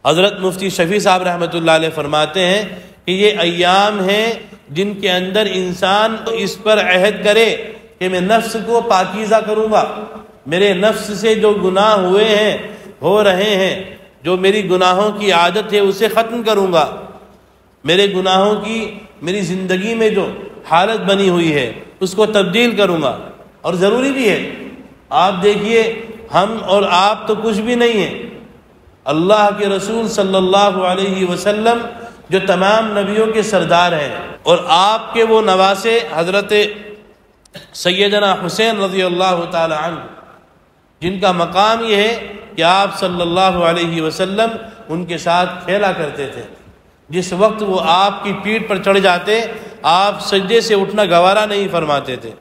حضرت مفتی شفیع صاحب رحمۃ اللہ علیہ فرماتے ہیں کہ یہ ایام ہیں جن کے اندر انسان اس پر عہد کرے کہ میں نفس کو پاکیزہ کروں گا، میرے نفس سے جو گناہ ہوئے ہیں، ہو رہے ہیں، جو میری گناہوں کی عادت ہے اسے ختم کروں گا، میرے گناہوں کی میری زندگی میں جو حالت بنی ہوئی ہے اس کو تبدیل کروں گا۔ اور ضروری بھی ہے، آپ دیکھیے ہم اور آپ تو کچھ بھی نہیں ہیں، اللہ کے رسول صلی اللہ علیہ وسلم جو تمام نبیوں کے سردار ہیں، اور آپ کے وہ نواسے حضرت سیدنا حسین رضی اللہ تعالی عنہ، جن کا مقام یہ ہے کہ آپ صلی اللہ علیہ وسلم ان کے ساتھ کھیلا کرتے تھے۔ جس وقت وہ آپ کی پیٹھ پر چڑھ جاتے، آپ سجدے سے اٹھنا گوارا نہیں فرماتے تھے۔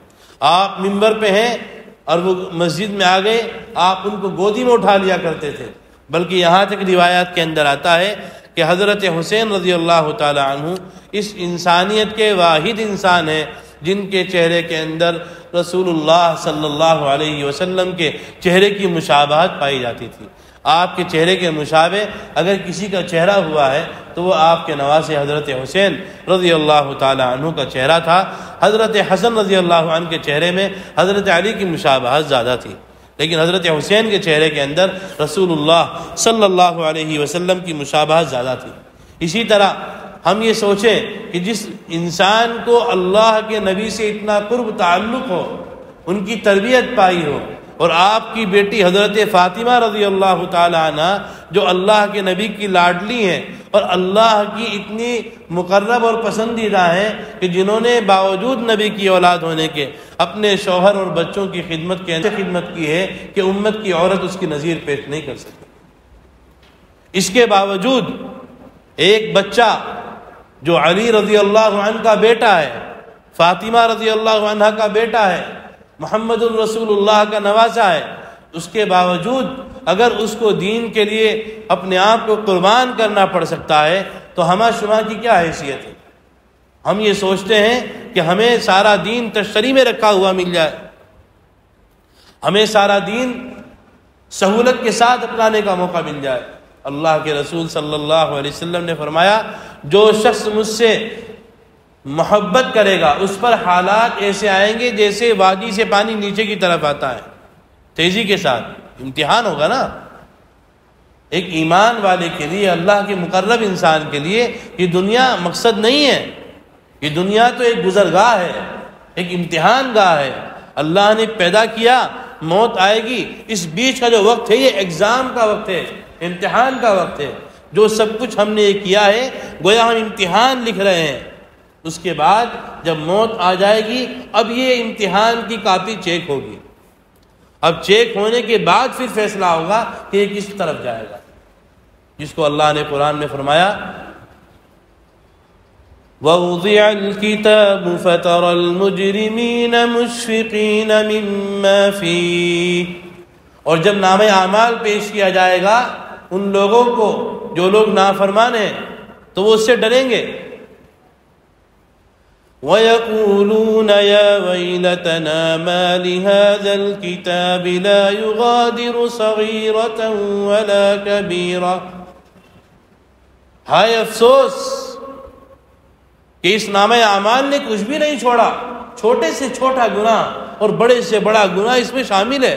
آپ منبر پہ ہیں اور وہ مسجد میں آ گئے، آپ ان کو گودی میں اٹھا لیا کرتے تھے، بلکہ یہاں تک روایات کے اندر آتا ہے کہ حضرت حسین رضی اللہ تعالی عنہ اس انسانیت کے واحد انسان ہیں جن کے چہرے کے اندر رسول اللہ صلی اللہ علیہ وسلم کے چہرے کی مشابہت پائی جاتی تھی۔ آپ کے چہرے کے مشابہ اگر کسی کا چہرہ ہوا ہے تو وہ آپ کے نواسے حضرت حسین رضی اللہ تعالی عنہ کا چہرہ تھا۔ حضرت حسن رضی اللہ عنہ کے چہرے میں حضرت علی کی مشابہت زیادہ تھی، لیکن حضرت حسین کے چہرے کے اندر رسول اللہ صلی اللہ علیہ وسلم کی مشابہت زیادہ تھی۔ اسی طرح ہم یہ سوچیں کہ جس انسان کو اللہ کے نبی سے اتنا قرب تعلق ہو، ان کی تربیت پائی ہو، اور آپ کی بیٹی حضرت فاطمہ رضی اللہ تعالی عنہ جو اللہ کے نبی کی لاڈلی ہیں اور اللہ کی اتنی مقرب اور پسندیدہ ہیں کہ جنہوں نے باوجود نبی کی اولاد ہونے کے اپنے شوہر اور بچوں کی خدمت کی ہے کہ امت کی عورت اس کی نظیر پیش نہیں کر سکتی۔ اس کے باوجود ایک بچہ جو علی رضی اللہ عنہ کا بیٹا ہے، فاطمہ رضی اللہ عنہ کا بیٹا ہے، محمد الرسول اللہ کا نواسا ہے، اس کے باوجود اگر اس کو دین کے لیے اپنے آپ کو قربان کرنا پڑ سکتا ہے تو ہمہ شمہ کی کیا حیثیت ہے؟ ہم یہ سوچتے ہیں کہ ہمیں سارا دین تشریح میں رکھا ہوا مل جائے، ہمیں سارا دین سہولت کے ساتھ اپنانے کا موقع مل جائے۔ اللہ کے رسول صلی اللہ علیہ وسلم نے فرمایا جو شخص مجھ سے محبت کرے گا اس پر حالات ایسے آئیں گے جیسے وادی سے پانی نیچے کی طرف آتا ہے، تیزی کے ساتھ امتحان ہوگا نا۔ ایک ایمان والے کے لیے، اللہ کے مقرب انسان کے لیے یہ دنیا مقصد نہیں ہے، یہ دنیا تو ایک گزرگاہ ہے، ایک امتحان گاہ ہے۔ اللہ نے پیدا کیا، موت آئے گی، اس بیچ کا جو وقت ہے یہ ایگزام کا وقت ہے، امتحان کا وقت ہے۔ جو سب کچھ ہم نے کیا ہے گویا ہم امتحان لکھ رہے ہیں، اس کے بعد جب موت آ جائے گی اب یہ امتحان کی کاپی چیک ہوگی، اب چیک ہونے کے بعد پھر فیصلہ ہوگا کہ یہ کس طرف جائے گا، جس کو اللہ نے قرآن میں فرمایا وَوُضِعَ الْكِتَابُ فَتَرَى الْمُجْرِمِينَ مُشْفِقِينَ مِمَّا فِيهِ، اور جب نامہ اعمال پیش کیا جائے گا ان لوگوں کو جو لوگ نافرمان ہیں تو وہ اس سے ڈریں گے۔ وَيَقُولُونَ يَا وَيْلَتَنَا مَا لِهَذَا الْكِتَابِ لَا يُغَادِرُ صَغِيرَةً وَلَا كَبِيرَةً، ہائے افسوس کہ اس نامہ اعمال نے کچھ بھی نہیں چھوڑا، چھوٹے سے چھوٹا گناہ اور بڑے سے بڑا گناہ اس میں شامل ہے،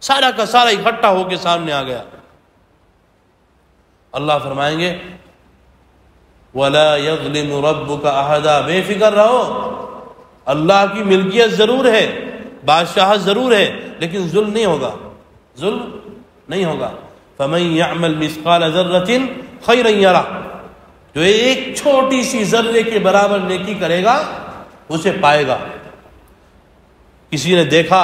سارا کا سارا اکٹھا ہو کے سامنے آ گیا۔ اللہ فرمائیں گے وَلَا يَظْلِمُ رَبُّكَ أَحَدًا، بے فکر رہو، اللہ کی ملکیت ضرور ہے، بادشاہت ضرور ہے، لیکن ظلم نہیں ہوگا، ظلم نہیں ہوگا۔ فَمَن يَعْمَلْ مِثْقَالَ ذَرَّةٍ خَيْرًا يَرَهُ، جو ایک چھوٹی سی ذرے کے برابر نیکی کرے گا اسے پائے گا۔ کسی نے دیکھا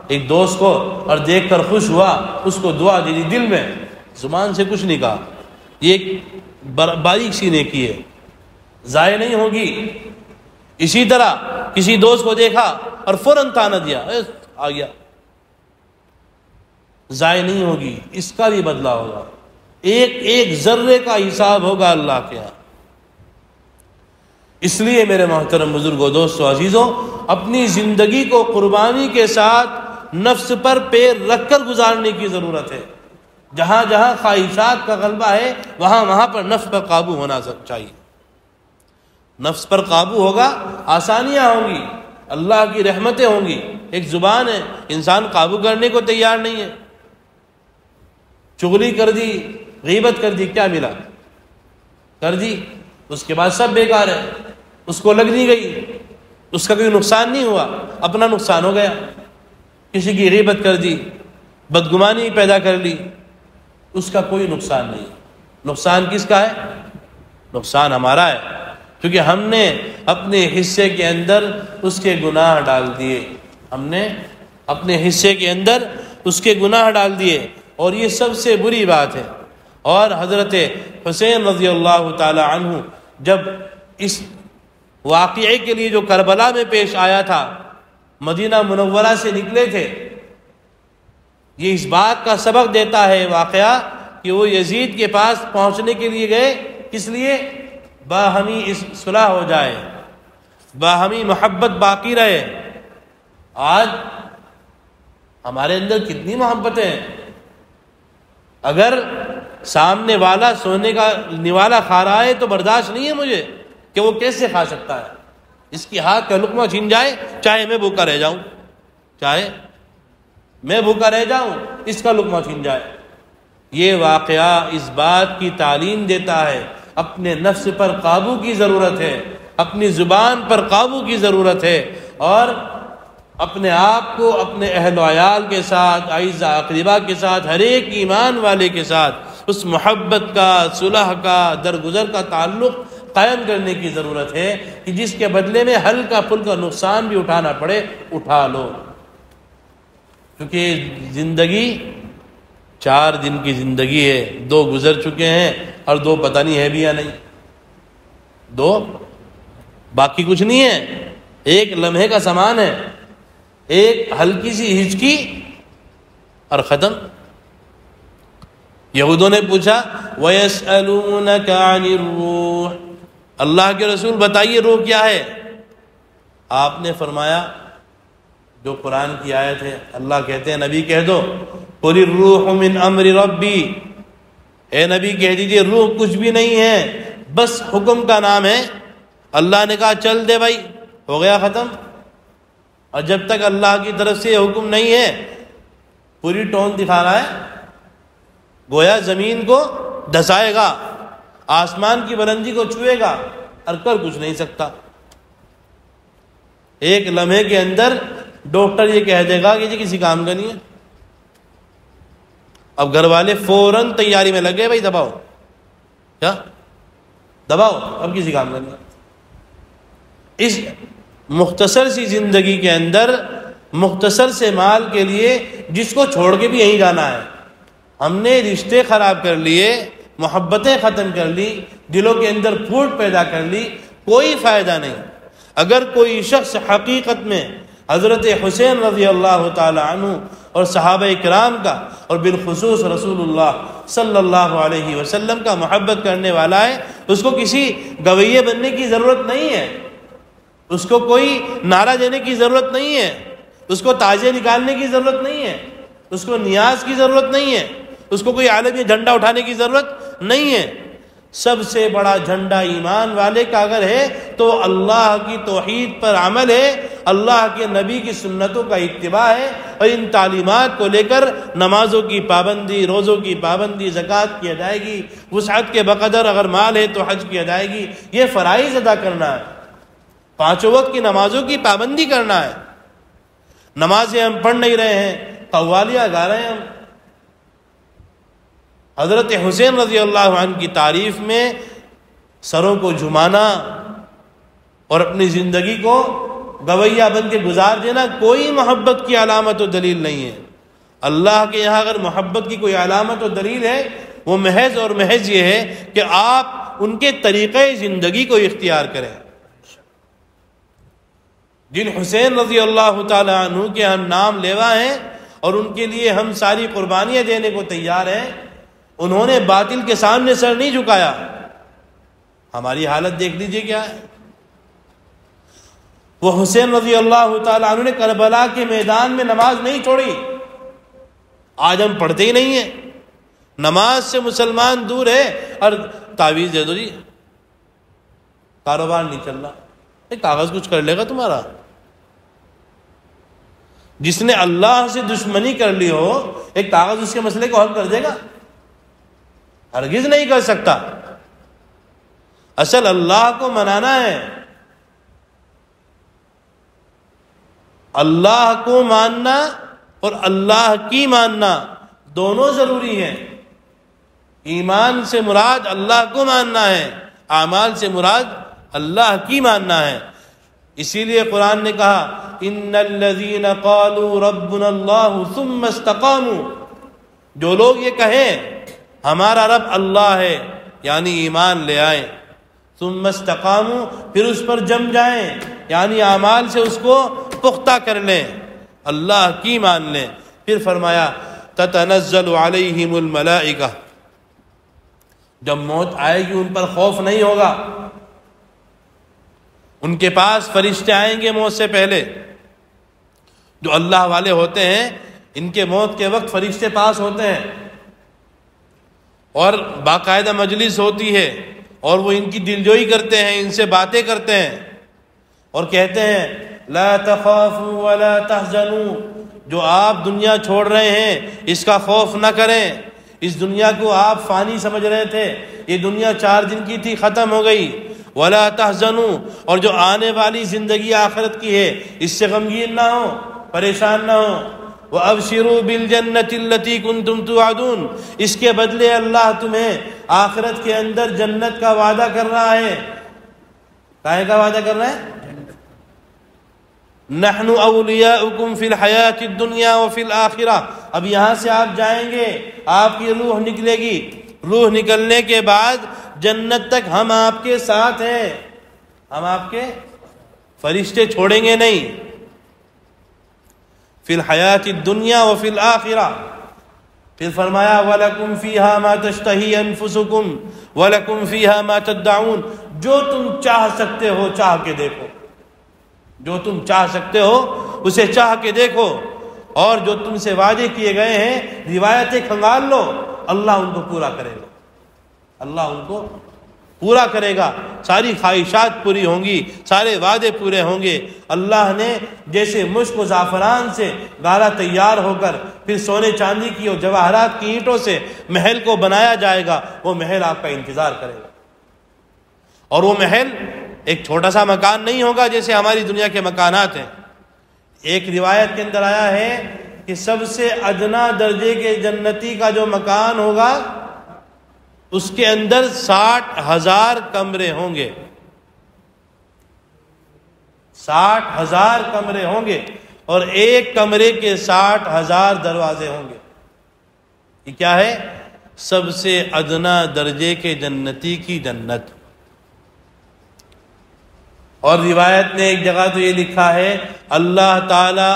ایک دوست کو اور دیکھ کر خوش ہوا، اس کو دعا دے دی دل میں، زبان سے کچھ نہیں کہا، یہ ایک باریک سی نیکی ہے، ضائع نہیں ہوگی۔ اسی طرح کسی دوست کو دیکھا اور فوراً تانا دیا، آ گیا، ضائع نہیں ہوگی، اس کا بھی بدلہ ہوگا، ایک ایک ذرے کا حساب ہوگا اللہ کے ہاں۔ اس لیے میرے محترم بزرگوں، دوستوں، عزیزوں، اپنی زندگی کو قربانی کے ساتھ نفس پر پیر رکھ کر گزارنے کی ضرورت ہے۔ جہاں جہاں خواہشات کا غلبہ ہے وہاں وہاں پر نفس پر قابو ہونا چاہیے. نفس پر قابو ہوگا، آسانیاں ہوں گی، اللہ کی رحمتیں ہوں گی. ایک زبان ہے، انسان قابو کرنے کو تیار نہیں ہے. چغلی کر دی، غیبت کر دی، کیا ملا؟ کر دی، اس کے بعد سب بیکار ہے. اس کو لگ نہیں گئی، اس کا کوئی نقصان نہیں ہوا، اپنا نقصان ہو گیا. کسی کی غیبت کر دی، بدگمانی پیدا کر لی، اس کا کوئی نقصان نہیں. نقصان کس کا ہے؟ نقصان ہمارا ہے، کیونکہ ہم نے اپنے حصے کے اندر اس کے گناہ ڈال دیے. ہم نے اپنے حصے کے اندر اس کے گناہ ڈال دیے، اور یہ سب سے بری بات ہے. اور حضرت حسین رضی اللہ تعالی عنہ جب اس واقعے کے لیے جو کربلا میں پیش آیا تھا، مدینہ منورہ سے نکلے تھے، یہ اس بات کا سبق دیتا ہے واقعہ کہ وہ یزید کے پاس پہنچنے کے لیے گئے. کس لیے؟ باہمی صلح ہو جائے، باہمی محبت باقی رہے. آج ہمارے اندر کتنی محبتیں ہیں. اگر سامنے والا سونے کا نوالا کھا رہا ہے تو برداشت نہیں ہے مجھے کہ وہ کیسے کھا سکتا ہے. اس کی ہاتھ کا لقمہ چھین جائے، چاہے میں بھوکا رہ جاؤں، چاہے میں بھوکا رہ جاؤں، اس کا لقمہ چھین جائے. یہ واقعہ اس بات کی تعلیم دیتا ہے اپنے نفس پر قابو کی ضرورت ہے، اپنی زبان پر قابو کی ضرورت ہے، اور اپنے آپ کو اپنے اہل و عیال کے ساتھ، اعزاء اقربا کے ساتھ، ہر ایک ایمان والے کے ساتھ اس محبت کا، صلح کا، درگزر کا تعلق قائم کرنے کی ضرورت ہے کہ جس کے بدلے میں ہلکا پھلکا نقصان بھی اٹھانا پڑے اٹھا لو. کیونکہ زندگی 4 دن کی زندگی ہے، 2 گزر چکے ہیں اور 2 پتہ نہیں ہے بھی یا نہیں. 2 باقی کچھ نہیں ہے، ایک لمحے کا سامان ہے، ایک ہلکی سی ہچکی اور ختم. یہودوں نے پوچھا وَيَسْأَلُونَكَ عَنِ الرُّوحِ، اللہ کے رسول بتائیے روح کیا ہے؟ آپ نے فرمایا جو قرآن کی آیت ہے، اللہ کہتے ہیں نبی کہہ دو قُلِ الرُّوحُ مِنْ أَمْرِ رَبِّي، اے نبی کہہ دیجئے روح کچھ بھی نہیں ہے، بس حکم کا نام ہے. اللہ نے کہا چل دے بھائی، ہو گیا ختم. اور جب تک اللہ کی طرف سے حکم نہیں ہے پوری ٹون دکھا رہا ہے، گویا زمین کو دھسائے گا، آسمان کی بلندی کو چھوئے گا اور کر کچھ نہیں سکتا. ایک لمحے کے اندر ڈاکٹر یہ کہہ دے گا کہ یہ کسی کام کا نہیں ہے. اب گھر والے فوراً تیاری میں لگے، بھائی دباؤ، کیا دباؤ، اب کسی کام کا نہیں. اس مختصر سی زندگی کے اندر مختصر سے مال کے لیے جس کو چھوڑ کے بھی یہیں جانا ہے، ہم نے رشتے خراب کر لیے، محبتیں ختم کر لی، دلوں کے اندر پھوٹ پیدا کر لی، کوئی فائدہ نہیں. اگر کوئی شخص حقیقت میں حضرت حسین رضی اللہ تعالی عنہ اور صحابہ کرام کا اور بالخصوص رسول اللہ صلی اللہ علیہ وسلم کا محبت کرنے والا ہے، اس کو کسی گویے بننے کی ضرورت نہیں ہے، اس کو کوئی نعرہ دینے کی ضرورت نہیں ہے، اس کو تاجے نکالنے کی ضرورت نہیں ہے، اس کو نیاز کی ضرورت نہیں ہے، اس کو کوئی عالمی جھنڈا اٹھانے کی ضرورت نہیں ہے. سب سے بڑا جھنڈا ایمان والے کا اگر ہے تو اللہ کی توحید پر عمل ہے، اللہ کے نبی کی سنتوں کا اتباع ہے، اور ان تعلیمات کو لے کر نمازوں کی پابندی، روزوں کی پابندی، زکوٰۃ کی ادائیگی، وسعت کے بقدر اگر مال ہے تو حج کی ادائیگی، یہ فرائض ادا کرنا ہے. 5 وقت کی نمازوں کی پابندی کرنا ہے. نمازیں ہم پڑھ نہیں رہے ہیں، قوالیاں گا رہے ہیں ہم. حضرت حسین رضی اللہ عنہ کی تعریف میں سروں کو جھمانا اور اپنی زندگی کو گویا بن کے گزار دینا کوئی محبت کی علامت و دلیل نہیں ہے. اللہ کے یہاں اگر محبت کی کوئی علامت و دلیل ہے وہ محض اور محض یہ ہے کہ آپ ان کے طریقے زندگی کو اختیار کریں. جن حسین رضی اللہ تعالی عنہ کے ہم نام لیوا ہیں اور ان کے لیے ہم ساری قربانیاں دینے کو تیار ہیں، انہوں نے باطل کے سامنے سر نہیں جھکایا. ہماری حالت دیکھ لیجئے کیا ہے. وہ حسین رضی اللہ تعالی عنہ نے کربلا کے میدان میں نماز نہیں چھوڑی. آج ہم پڑھتے ہی نہیں ہیں. نماز سے مسلمان دور ہے اور تعویذ دے دو جی کاروبار نہیں چل رہا، ایک کاغذ کچھ کر لے گا تمہارا؟ جس نے اللہ سے دشمنی کر لی ہو ایک کاغذ اس کے مسئلے کو حل کر دے گا؟ ہرگز نہیں کر سکتا۔ اصل اللہ کو منانا ہے، اللہ کو ماننا اور اللہ کی ماننا دونوں ضروری ہیں۔ ایمان سے مراد اللہ کو ماننا ہے، اعمال سے مراد اللہ کی ماننا ہے۔ اسی لیے قرآن نے کہا ان الذین قالوا ربنا اللہ ثم استقاموا، جو لوگ یہ کہیں ہمارا رب اللہ ہے یعنی ایمان لے آئیں، ثم استقاموا پھر اس پر جم جائیں یعنی اعمال سے اس کو پختہ کر لیں، اللہ کی مان لیں، پھر فرمایا تتنزل علیہم الملائکہ، جب موت آئے گی ان پر خوف نہیں ہوگا، ان کے پاس فرشتے آئیں گے موت سے پہلے۔ جو اللہ والے ہوتے ہیں ان کے موت کے وقت فرشتے پاس ہوتے ہیں اور باقاعدہ مجلس ہوتی ہے اور وہ ان کی دلجوئی کرتے ہیں، ان سے باتیں کرتے ہیں اور کہتے ہیں لا تخافوا ولا تحزنوا، جو آپ دنیا چھوڑ رہے ہیں اس کا خوف نہ کریں، اس دنیا کو آپ فانی سمجھ رہے تھے، یہ دنیا 4 دن کی تھی ختم ہو گئی، ولا تحزنوا، اور جو آنے والی زندگی آخرت کی ہے اس سے غمگین نہ ہو، پریشان نہ ہو، وَأَبْشِرُوا بِالْجَنَّةِ الَّتِي كُنْتُمْ تُوعَدُونَ، اس کے بدلے اللہ تمہیں آخرت کے اندر جنت کا وعدہ کر رہا ہے۔ کائے کا وعدہ کر رہا ہے؟ نَحْنُ أَوْلِيَاؤُكُمْ فِي الْحَيَاةِ الدُّنْيَا وَفِي الْآخِرَةِ، اب یہاں سے آپ جائیں گے، آپ کی روح نکلے گی، روح نکلنے کے بعد جنت تک ہم آپ کے ساتھ ہیں، ہم آپ کے فرشتے چھوڑیں گے نہیں۔ فی الحیات الدنیا وفی الآخرہ، پھر فرمایا وَلَكُمْ فِيهَا مَا تَشْتَهِي أَنفُسُكُمْ وَلَكُمْ فِيهَا مَا تَدَّعُونَ، جو تم چاہ سکتے ہو چاہ کے دیکھو، جو تم چاہ سکتے ہو اسے چاہ کے دیکھو، اور جو تم سے وعدے کیے گئے ہیں روایتیں کھنگال لو، اللہ ان کو پورا کرے گا، اللہ ان کو پورا کرے گا، ساری خواہشات پوری ہوں گی، سارے وعدے پورے ہوں گے۔ اللہ نے جیسے مشک و زعفران سے گالا تیار ہو کر پھر سونے چاندی کی اور جواہرات کی اینٹوں سے محل کو بنایا جائے گا، وہ محل آپ کا انتظار کرے گا، اور وہ محل ایک چھوٹا سا مکان نہیں ہوگا جیسے ہماری دنیا کے مکانات ہیں۔ ایک روایت کے اندر آیا ہے کہ سب سے ادنا درجے کے جنتی کا جو مکان ہوگا اس کے اندر 60,000 کمرے ہوں گے، 60,000 کمرے ہوں گے، اور ایک کمرے کے 60,000 دروازے ہوں گے۔ یہ کیا ہے؟ سب سے ادنا درجے کے جنتی کی جنت۔ اور روایت نے ایک جگہ تو یہ لکھا ہے اللہ تعالیٰ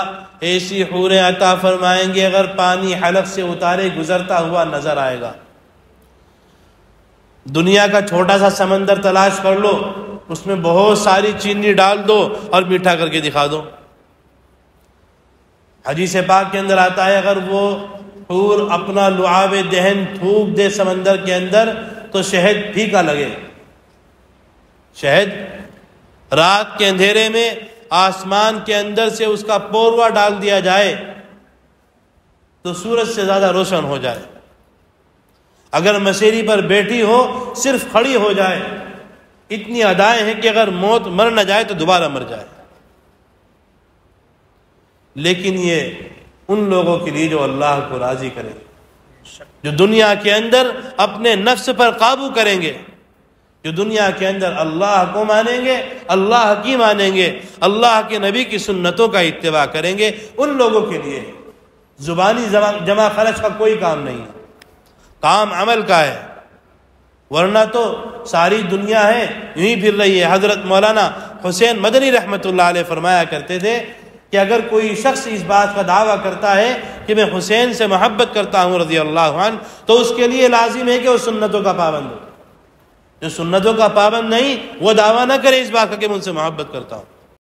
ایسی حوریں عطا فرمائیں گے اگر پانی حلق سے اتارے گزرتا ہوا نظر آئے گا۔ دنیا کا چھوٹا سا سمندر تلاش کر لو، اس میں بہت ساری چینی ڈال دو اور میٹھا کر کے دکھا دو۔ حدیث پاک کے اندر آتا ہے اگر وہ حور اپنا لعاب دہن تھوک دے سمندر کے اندر تو شہد پھیکا لگے۔ شہد رات کے اندھیرے میں آسمان کے اندر سے اس کا پوروا ڈال دیا جائے تو سورج سے زیادہ روشن ہو جائے۔ اگر مسیری پر بیٹھی ہو صرف کھڑی ہو جائے، اتنی ادائیں ہیں کہ اگر موت مر نہ جائے تو دوبارہ مر جائے۔ لیکن یہ ان لوگوں کے لیے جو اللہ کو راضی کریں گے، جو دنیا کے اندر اپنے نفس پر قابو کریں گے، جو دنیا کے اندر اللہ کو مانیں گے، اللہ کی مانیں گے، اللہ کے نبی کی سنتوں کا اتباع کریں گے، ان لوگوں کے لیے زبانی جمع خرچ کا کوئی کام نہیں ہے، کام عمل کا ہے۔ ورنہ تو ساری دنیا ہے یوں ہی پھر رہی ہے۔ حضرت مولانا حسین مدنی رحمۃ اللہ علیہ فرمایا کرتے تھے کہ اگر کوئی شخص اس بات کا دعویٰ کرتا ہے کہ میں حسین سے محبت کرتا ہوں رضی اللہ عنہ، تو اس کے لیے لازم ہے کہ وہ سنتوں کا پابند ہو۔ جو سنتوں کا پابند نہیں وہ دعویٰ نہ کرے اس بات کا کہ میں ان سے محبت کرتا ہوں۔